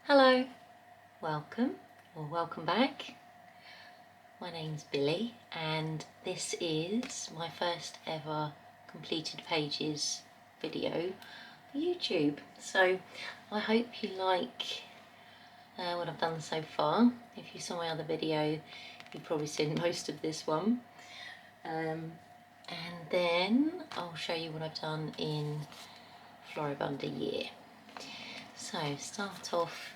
Hello, welcome or welcome back. My name's Billy and this is my first ever completed pages video for YouTube. So I hope you like what I've done so far. If you saw my other video, you've probably seen most of this one. And then I'll show you what I've done in Floribunda Year. So start off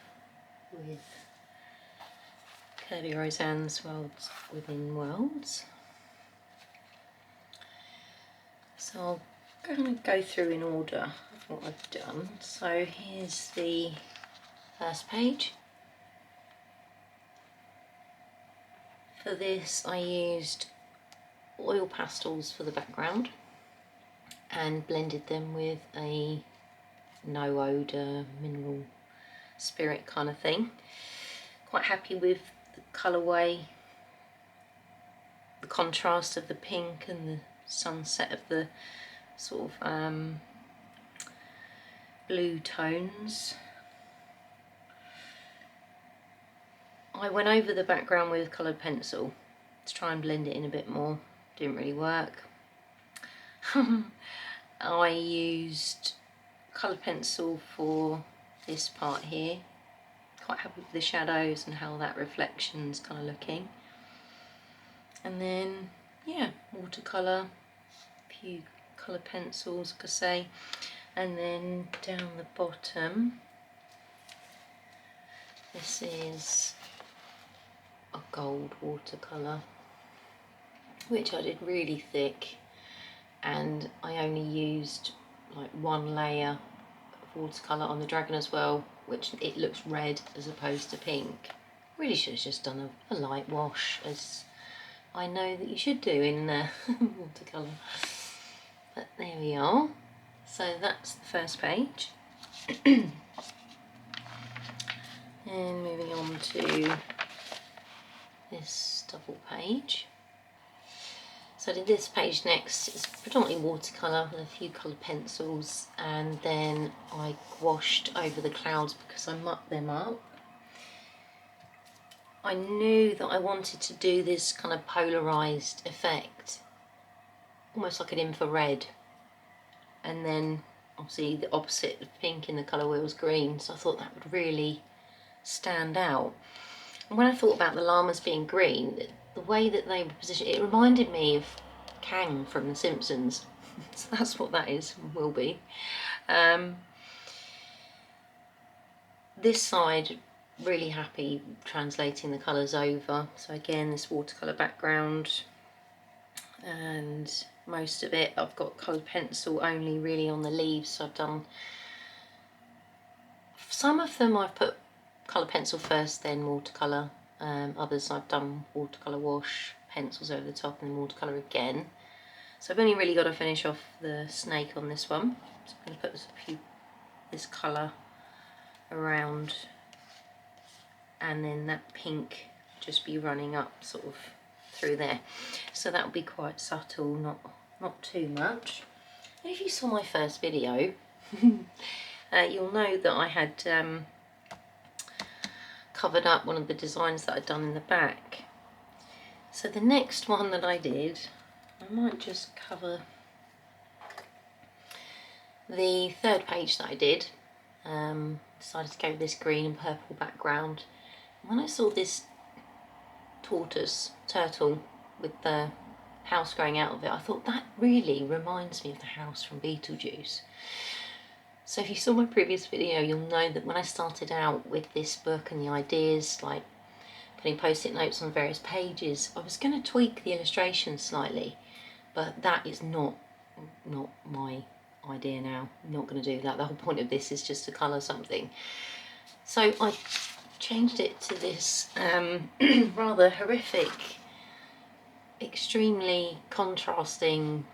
with Kerby Rosanes Worlds Within Worlds. So I'll kind of go through in order of what I've done. So here's the first page. For this I used oil pastels for the background and blended them with a no odour mineral spirit kind of thing. Quite happy with the colourway, the contrast of the pink and the sunset of the sort of blue tones. I went over the background with coloured pencil to try and blend it in a bit more. Didn't really work. I used coloured pencil for this part here. Quite happy with the shadows and how that reflection's kind of looking. And then, yeah, watercolour, a few coloured pencils, like I say. And then down the bottom, this is a gold watercolour, which I did really thick, and I only used like one layer of watercolour on the dragon as well, which it looks red as opposed to pink. Really should have just done a light wash, as I know that you should do in watercolour. But there we are. So that's the first page. And moving on to this double page. So I did this page next. It's predominantly watercolour with a few coloured pencils, and then I washed over the clouds because I mucked them up. I knew that I wanted to do this kind of polarised effect, almost like an infrared, and then obviously the opposite of pink in the colour wheel was green, so I thought that would really stand out. And when I thought about the llamas being green, the way that they were positioned, it reminded me of Kang from The Simpsons. So that's what that is, will be. This side, really happy translating the colours over. So again, this watercolour background, and most of it I've got coloured pencil only really on the leaves. So I've done some of them, I've put colour pencil first, then watercolour. Others I've done watercolour wash, pencils over the top, and then watercolour again. So I've only really got to finish off the snake on this one. So I'm going to put this colour around, and then that pink just be running up sort of through there. So that will be quite subtle, not too much. And if you saw my first video, you'll know that I had covered up one of the designs that I'd done in the back. So the next one that I did, I might just cover the third page that I did. Decided to go with this green and purple background. When I saw this turtle with the house growing out of it, I thought that really reminds me of the house from Beetlejuice. So if you saw my previous video, you'll know that when I started out with this book and the ideas, like putting post-it notes on various pages, I was going to tweak the illustrations slightly, but that is not my idea now. I'm not going to do that. The whole point of this is just to colour something. So I changed it to this rather horrific, extremely contrasting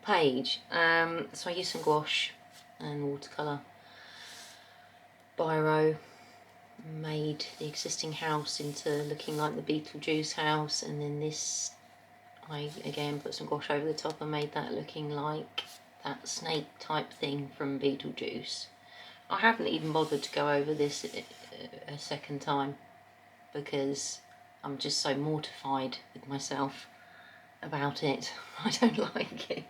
page. So I used some gouache and watercolour, biro, made the existing house into looking like the Beetlejuice house, and then this I again put some gouache over the top and made that looking like that snake type thing from Beetlejuice. I haven't even bothered to go over this a second time because I'm just so mortified with myself about it. I don't like it.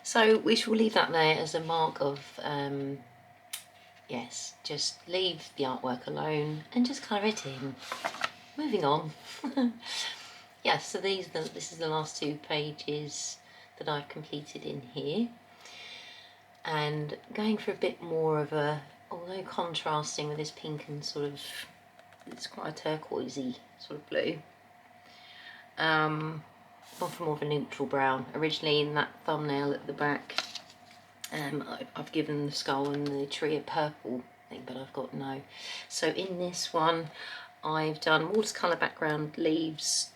So we shall leave that there as a mark of, yes, just leave the artwork alone and just colour it in. Moving on. Yes, so this is the last 2 pages that I've completed in here. And going for a bit more of a, although contrasting with this pink and sort of, it's quite a turquoisey sort of blue. Gone for more of a neutral brown. Originally in that thumbnail at the back, I've given the skull and the tree a purple thing, but I've got no. So in this one, I've done watercolour background leaves,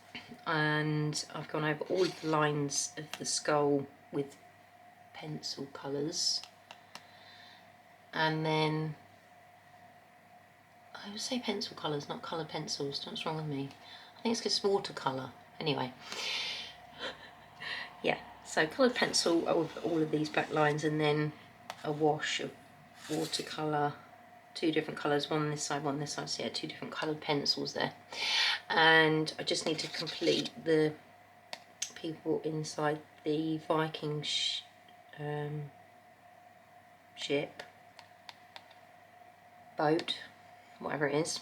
and I've gone over all of the lines of the skull with pencil colours. And then, I would say pencil colours, not coloured pencils. What's wrong with me? I think it's because it's watercolour. Anyway, yeah, so coloured pencil over all of these black lines, and then a wash of watercolour, 2 different colours, one this side, one this side, so yeah, 2 different coloured pencils there. And I just need to complete the people inside the Viking ship, boat, whatever it is.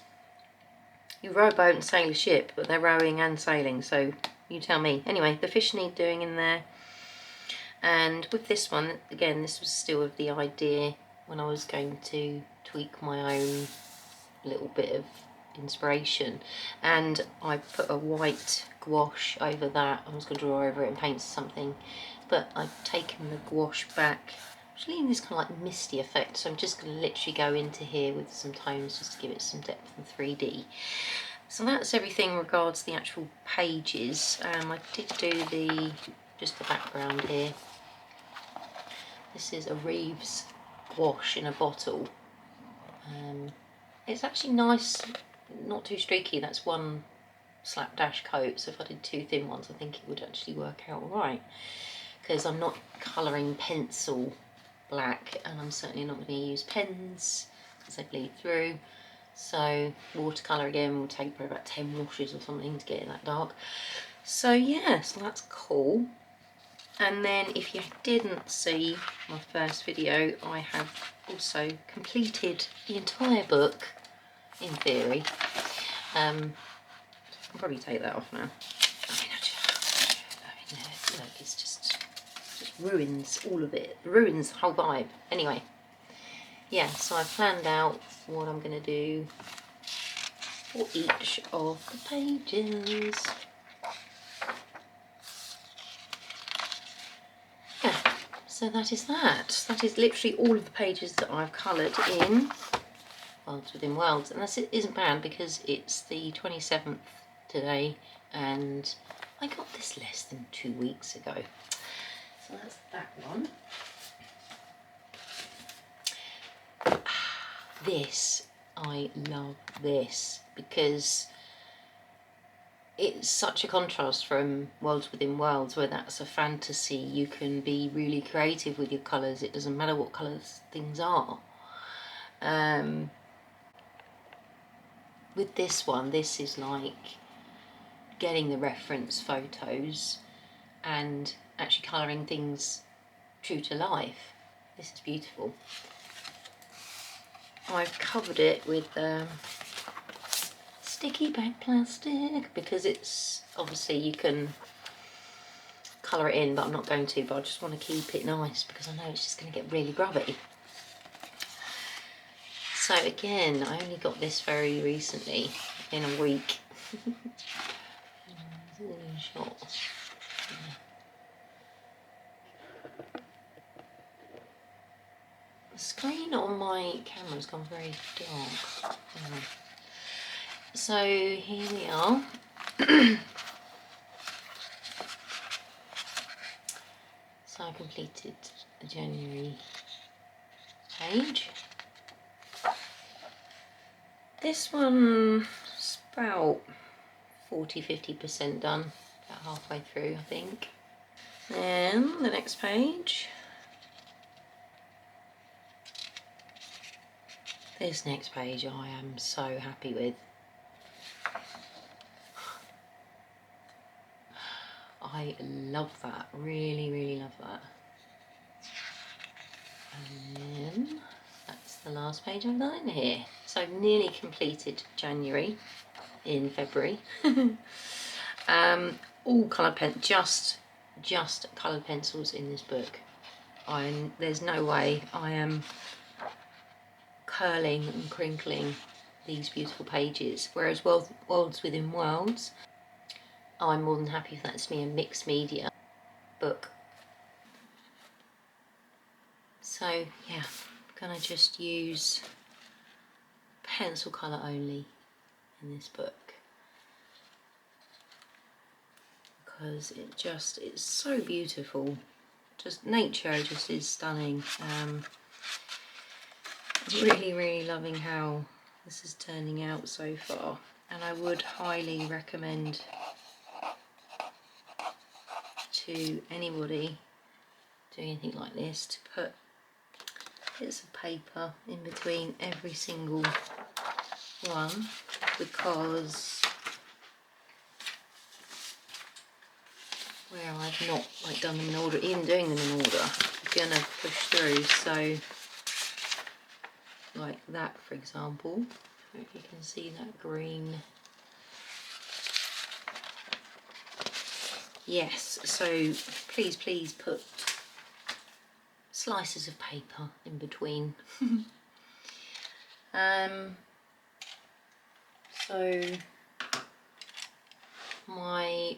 You row a boat and sail a ship, but they're rowing and sailing, so you tell me. Anyway, the fish need doing in there. And with this one, again, this was still of the idea when I was going to tweak my own little bit of inspiration. And I put a white gouache over that. I was going to draw over it and paint something, but I've taken the gouache back. I'm leaving this kind of like misty effect, so I'm just going to literally go into here with some tones just to give it some depth and 3D. So that's everything regards the actual pages. I did do just the background here. This is a Reeves gouache in a bottle. It's actually nice, not too streaky. That's 1 slapdash coat, so if I did 2 thin ones, I think it would actually work out all right, because I'm not colouring pencil black, and I'm certainly not going to use pens because they bleed through. So watercolour again will take probably about 10 washes or something to get it that dark. So yeah, so that's cool. And then if you didn't see my first video, I have also completed the entire book in theory. I'll probably take that off now. I mean, look, it's just ruins all of it. Ruins the whole vibe. Anyway, yeah, so I've planned out what I'm going to do for each of the pages. Yeah, so that is that. That is literally all of the pages that I've coloured in Worlds Within Worlds. And that isn't bad because it's the 27th today, and I got this less than 2 weeks ago. So that's that one. This, I love this because it's such a contrast from Worlds Within Worlds, where that's a fantasy. You can be really creative with your colours. It doesn't matter what colours things are. With this one, this is like getting the reference photos and actually colouring things true to life. This is beautiful. I've covered it with sticky back plastic because it's obviously you can colour it in, but I'm not going to, but I just want to keep it nice because I know it's just going to get really grubby. So again, I only got this very recently, in a week. The screen on my camera has gone very dark. Anyway. So here we are. So I completed the January page. This one's about 40–50% done, about halfway through I think. Then the next page. This next page I am so happy with. I love that, really, really love that. And then that's the last page I've done in here. So I've nearly completed January in February. All coloured pen, just coloured pencils in this book. There's no way I am curling and crinkling these beautiful pages. Whereas Worlds Within Worlds, I'm more than happy if that's me a mixed media book. So yeah, I'm gonna just use pencil colour only in this book, because it's so beautiful. Just nature just is stunning. Really, really loving how this is turning out so far, and I would highly recommend to anybody doing anything like this to put bits of paper in between every single one, because where I've not like done them in order, even doing them in order, I'm gonna push through. So like that, for example, I hope you can see that green. Yes, so please put slices of paper in between. So my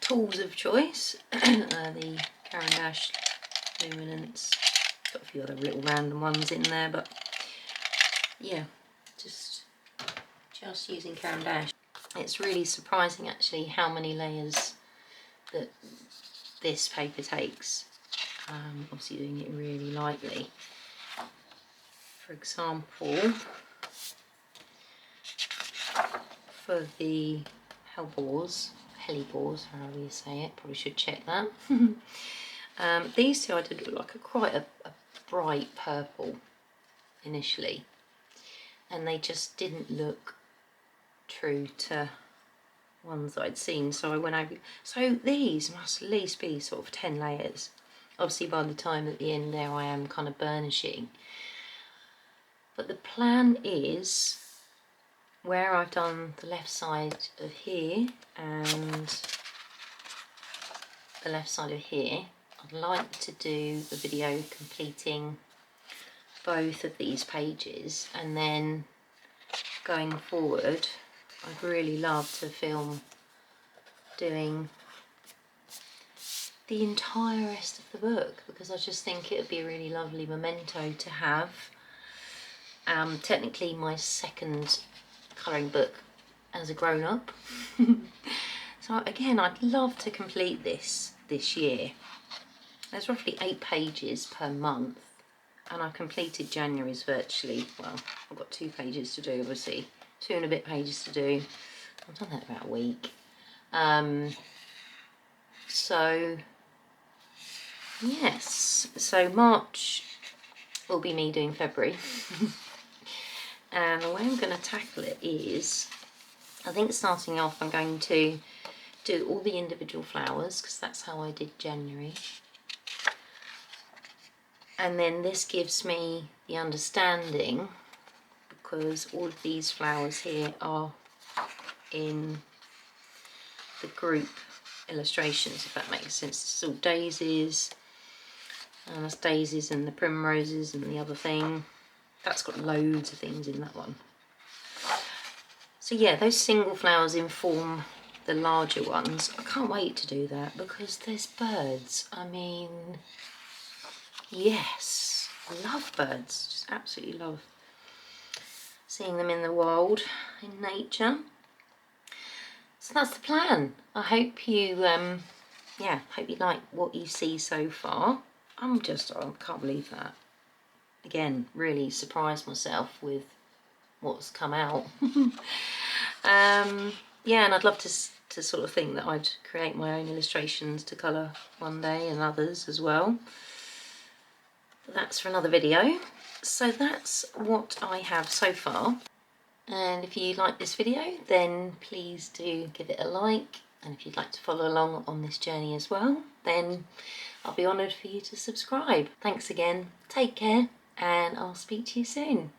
tools of choice are the Caran d'Ache Luminance. Got a few other little random ones in there, but yeah, just using Caran d'Ache. It's really surprising actually how many layers that this paper takes. Obviously doing it really lightly. For example, for the hellebores, however you say it, probably should check that. These two I did like quite a bright purple initially, and they just didn't look true to ones that I'd seen, so I went over. So these must at least be sort of 10 layers. Obviously by the time at the end there I am kind of burnishing. But the plan is, where I've done the left side of here and the left side of here, I'd like to do a video completing both of these pages, and then going forward I'd really love to film doing the entire rest of the book, because I just think it would be a really lovely memento to have. Technically my second colouring book as a grown-up. So again, I'd love to complete this year. There's roughly 8 pages per month, and I've completed January's virtually. Well, I've got 2 pages to do, obviously, 2 and a bit pages to do. I've done that about a week. So yes, so March will be me doing February. And the way I'm going to tackle it is, I think starting off I'm going to do all the individual flowers, because that's how I did January. And then this gives me the understanding, because all of these flowers here are in the group illustrations, if that makes sense. It's all daisies, and that's daisies and the primroses and the other thing. That's got loads of things in that one. So yeah, those single flowers inform the larger ones. I can't wait to do that, because there's birds. I mean, yes, I love birds, just absolutely love seeing them in the wild, in nature. So that's the plan. I hope you, yeah, hope you like what you see so far. I can't believe that. Again, really surprised myself with what's come out. Yeah, and I'd love to to sort of think that I'd create my own illustrations to colour one day, and others as well. But that's for another video. So that's what I have so far. And if you like this video, then please do give it a like. And if you'd like to follow along on this journey as well, then I'll be honoured for you to subscribe. Thanks again, take care, and I'll speak to you soon.